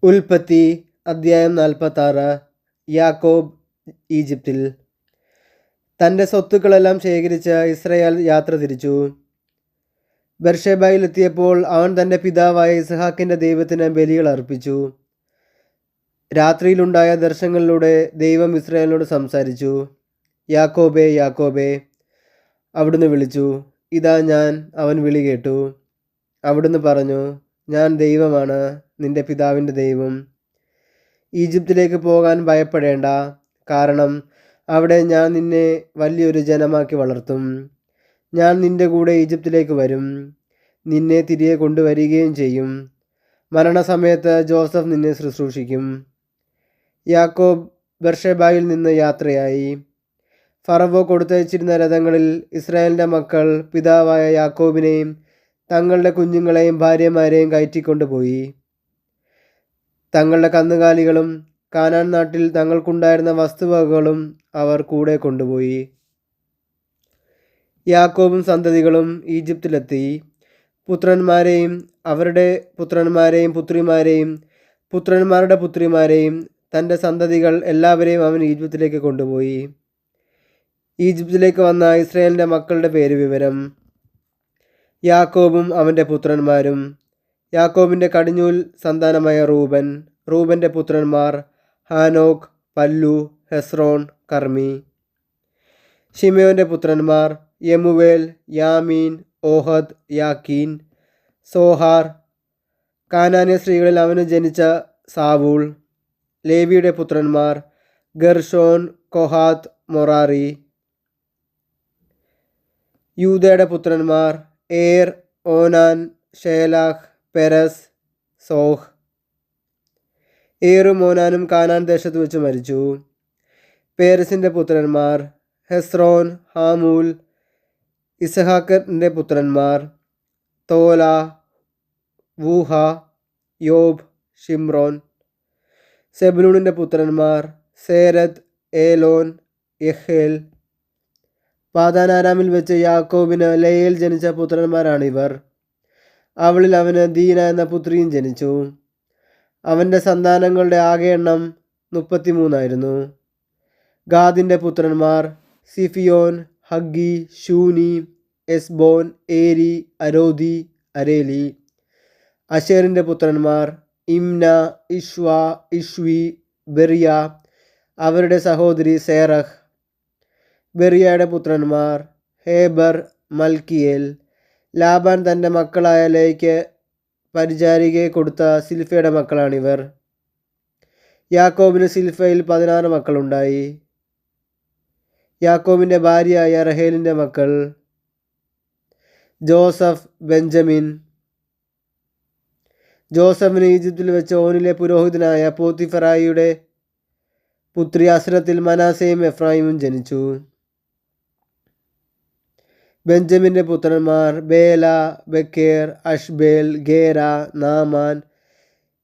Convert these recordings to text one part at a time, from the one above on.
ഉൽപ്പത്തി അദ്ധ്യായം 46. യാക്കോബ് ഈജിപ്തിൽ. തൻ്റെ സ്വത്തുക്കളെല്ലാം ശേഖരിച്ച് ഇസ്രായേൽ യാത്ര തിരിച്ചു. ബെർഷേബയിലെത്തിയപ്പോൾ അവൻ തൻ്റെ പിതാവായ ഇസ്ഹാക്കിൻ്റെ ദൈവത്തിന് ബലികൾ അർപ്പിച്ചു. രാത്രിയിലുണ്ടായ ദർശനങ്ങളിലൂടെ ദൈവം ഇസ്രായേലിനോട് സംസാരിച്ചു. യാക്കോബേ, യാക്കോബേ, അവിടുന്ന് വിളിച്ചു. ഇതാ ഞാൻ. അവൻ വിളി കേട്ടു. അവിടുന്ന് പറഞ്ഞു, ഞാൻ ദൈവമാണ്, നിന്റെ പിതാവിൻ്റെ ദൈവം. ഈജിപ്തിലേക്ക് പോകാൻ ഭയപ്പെടേണ്ട, കാരണം അവിടെ ഞാൻ നിന്നെ വലിയൊരു ജനമാക്കി വളർത്തും. ഞാൻ നിന്റെ കൂടെ ഈജിപ്തിലേക്ക് വരും, നിന്നെ തിരികെ കൊണ്ടുവരികയും ചെയ്യും. മരണസമയത്ത് ജോസഫ് നിന്നെ ശുശ്രൂഷിക്കും. യാക്കോബ് ബെർഷേബയിൽ നിന്ന് യാത്രയായി. ഫറവോ കൊടുത്തയച്ചിരുന്ന രഥങ്ങളിൽ ഇസ്രായേലിൻ്റെ മക്കൾ പിതാവായ യാക്കോബിനെയും തങ്ങളുടെ കുഞ്ഞുങ്ങളെയും ഭാര്യമാരെയും കയറ്റിക്കൊണ്ടുപോയി. തങ്ങളുടെ കന്നുകാലികളും കാനാൻ നാട്ടിൽ തങ്ങൾക്കുണ്ടായിരുന്ന വസ്തുവകകളും അവർ കൂടെ കൊണ്ടുപോയി. യാക്കോബും സന്തതികളും ഈജിപ്തിലെത്തി. പുത്രന്മാരെയും അവരുടെ പുത്രന്മാരെയും പുത്രിമാരെയും പുത്രന്മാരുടെ പുത്രിമാരെയും തൻ്റെ സന്തതികൾ എല്ലാവരെയും അവൻ ഈജിപ്തിലേക്ക് കൊണ്ടുപോയി. ഈജിപ്തിലേക്ക് വന്ന ഇസ്രായേലിൻ്റെ മക്കളുടെ പേര് വിവരം. യാക്കോബും അവൻ്റെ പുത്രന്മാരും. യാക്കോബിൻ്റെ കടിഞ്ഞൂൽ സന്താനമായ റൂബൻ. റൂബൻ്റെ പുത്രന്മാർ ഹാനോക്ക്, പല്ലു, ഹെസ്രോൺ, കർമ്മി. ഷിമയോൻ്റെ പുത്രന്മാർ യെമുവേൽ, യാമീൻ, ഓഹദ്, യാക്കീൻ, സോഹാർ. കാനാന്യ സ്ത്രീകളിൽ അവന് ജനിച്ച സാവൂൾ. ലേവിയുടെ പുത്രന്മാർ ഗർഷോൻ, കൊഹാത്ത്, മൊറാറി. യൂദയുടെ പുത്രന്മാർ ഏർ, ഓനാൻ, ഷേലാഹ്, പെരസ്, സോഹ്. ഏറും ഓനാനും കാനാൻ ദേശത്ത് വെച്ച് മരിച്ചു. പേരസിൻ്റെ പുത്രന്മാർ ഹെസ്രോൻ, ഹാമൂൽ. ഇസഹാക്കിൻ്റെ പുത്രന്മാർ തോല, വൂഹ, യോബ്, ഷിമ്രോൻ. സെബുലൂണിൻ്റെ പുത്രന്മാർ സേരദ്, ഏലോൻ, യഹേൽ. പാദാനാരാമിൽ വെച്ച് യാക്കോബിന് ലയയിൽ ജനിച്ച പുത്രന്മാരാണിവർ. അവളിൽ അവന് ദീന എന്ന പുത്രിയും ജനിച്ചു. അവൻ്റെ സന്താനങ്ങളുടെ ആകെ എണ്ണം 33 ഗാദിൻ്റെ പുത്രന്മാർ സിഫിയോൻ, ഹഗ്ഗി, ശൂനി, എസ്ബോൻ, ഏരി, അരോദി, അരേലി. അശേറിൻ്റെ പുത്രന്മാർ ഇംന, ഇഷ്വ, ഇഷ്വി, ബെറിയ. അവരുടെ സഹോദരി സേറഹ്. ബെറിയയുടെ പുത്രന്മാർ ഹേബർ, മൽക്കിയേൽ. ലാബാൻ തൻ്റെ മക്കളായ ലേയ്ക്ക് പരിചാരികയെ കൊടുത്ത സിൽഫയുടെ മക്കളാണിവർ. യാക്കോബിന് സിൽഫയിൽ 16 മക്കളുണ്ടായി. യാക്കോബിൻ്റെ ഭാര്യയായ റഹേലിൻ്റെ മക്കൾ ജോസഫ്, ബെഞ്ചമിൻ. ജോസഫിന് ഈജിപ്തിൽ വെച്ച് ഓനിലെ പുരോഹിതനായ പോത്തിഫറായിയുടെ പുത്രി അസ്രത്തിൽ മനാസയും എഫ്രായിമും ജനിച്ചു. ബെഞ്ചമിൻ്റെ പുത്രന്മാർ ബേല, ബെക്കേർ, അഷ്ബേൽ, ഗേര, നാമാൻ,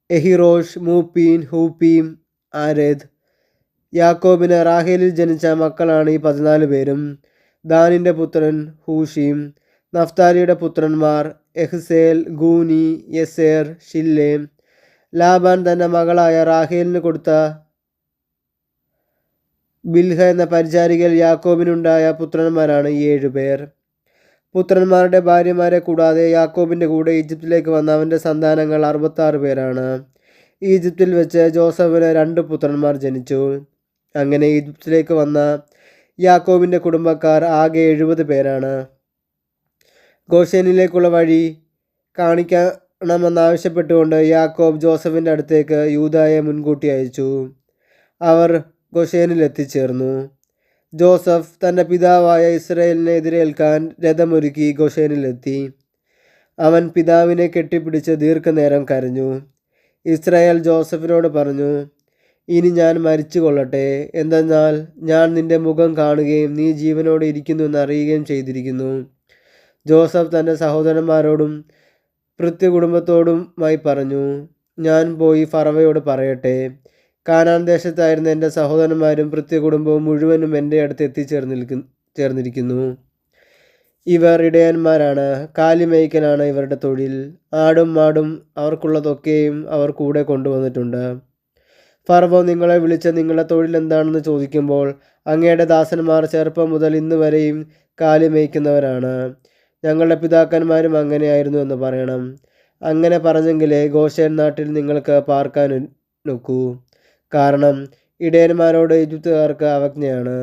എഹിറോഷ്, മൂപ്പീൻ, ഹൂപ്പീം, ആരേദ്. യാക്കോബിന് റാഹേലിൽ ജനിച്ച മക്കളാണ് ഈ 14 പേരും. ദാനിൻ്റെ പുത്രൻ ഹൂഷീം. നഫ്താലിയുടെ പുത്രന്മാർ എഹ്സേൽ, ഗൂനി, യെസേർ, ഷില്ലേം. ലാബാൻ തൻ്റെ മകളായ റാഹേലിന് കൊടുത്ത ബിൽഹ എന്ന പരിചാരികയിൽ യാക്കോബിനുണ്ടായ പുത്രന്മാരാണ് 7 പേർ. പുത്രന്മാരുടെ ഭാര്യമാരെ കൂടാതെ യാക്കോബിൻ്റെ കൂടെ ഈജിപ്തിലേക്ക് വന്ന അവൻ്റെ സന്താനങ്ങൾ 66 പേരാണ്. ഈജിപ്തിൽ വെച്ച് ജോസഫിന് 2 പുത്രന്മാർ ജനിച്ചു. അങ്ങനെ ഈജിപ്തിലേക്ക് വന്ന യാക്കോബിൻ്റെ കുടുംബക്കാർ ആകെ 70 പേരാണ്. ഗോശേനിലേക്കുള്ള വഴി കാണിക്കണമെന്നാവശ്യപ്പെട്ടുകൊണ്ട് യാക്കോബ് ജോസഫിൻ്റെ അടുത്തേക്ക് യൂദായെ മുൻകൂട്ടി അയച്ചു. അവർ ഗോശേനിൽ എത്തിച്ചേർന്നു. ജോസഫ് തൻ്റെ പിതാവായ ഇസ്രായേലിനെ എതിരേൽക്കാൻ രഥമൊരുക്കി ഗോശേനിലെത്തി. അവൻ പിതാവിനെ കെട്ടിപ്പിടിച്ച് ദീർഘനേരം കരഞ്ഞു. ഇസ്രായേൽ ജോസഫിനോട് പറഞ്ഞു, ഇനി ഞാൻ മരിച്ചു കൊള്ളട്ടെ, എന്തെന്നാൽ ഞാൻ നിന്റെ മുഖം കാണുകയും നീ ജീവനോടെ ഇരിക്കുന്നു എന്നറിയുകയും ചെയ്തിരിക്കുന്നു. ജോസഫ് തൻ്റെ സഹോദരന്മാരോടും ഭൃത്യകുടുംബത്തോടുമായി പറഞ്ഞു, ഞാൻ പോയി ഫറവയോട് പറയട്ടെ, കാനാൻ ദേശത്തായിരുന്ന എൻ്റെ സഹോദരന്മാരും ഭൃത്യകുടുംബവും മുഴുവനും എൻ്റെ അടുത്ത് ചേർന്നിരിക്കുന്നു. ഇവർ ഇടയന്മാരാണ്. കാലിമേയ്ക്കലാണ് ഇവരുടെ തൊഴിൽ. ആടും മാടും അവർക്കുള്ളതൊക്കെയും അവർ കൂടെ കൊണ്ടുവന്നിട്ടുണ്ട്. ഫറവോ നിങ്ങളെ വിളിച്ച് നിങ്ങളുടെ തൊഴിൽ എന്താണെന്ന് ചോദിക്കുമ്പോൾ അങ്ങയുടെ ദാസന്മാർ ചെറുപ്പം മുതൽ ഇന്ന് വരെയും കാലിമേയ്ക്കുന്നവരാണ്. ഞങ്ങളുടെ പിതാക്കന്മാരും അങ്ങനെയായിരുന്നു എന്ന് പറയണം. അങ്ങനെ പറഞ്ഞെങ്കിലേ ഗോശേൻ നാട്ടിൽ നിങ്ങൾക്ക് പാർക്കാൻ ഒക്കൂ. കാരണം ഇടയന്മാരോട് ഈജിപ്തുകാർക്ക് അവജ്ഞയാണ്.